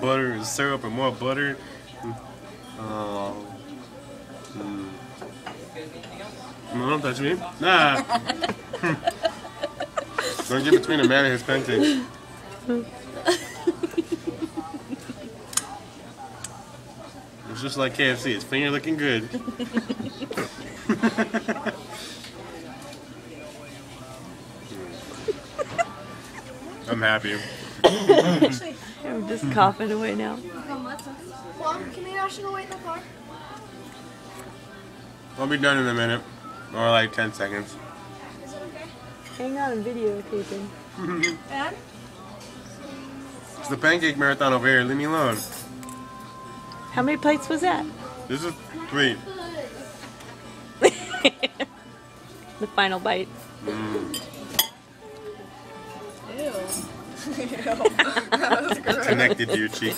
butter and syrup and more butter. No, don't touch me. Nah. Don't get between a man and his pancakes. It's just like KFC. It's finger looking good. I'm happy. I'm just coughing away now. Mom, can we actually wait in the car? I'll be done in a minute. Or like 10 seconds. Is it okay? Hang on, videotaping. And? It's the pancake marathon over here. Leave me alone. How many plates was that? This is 3. The final bite. Ew. That was gross. Connected to your cheek.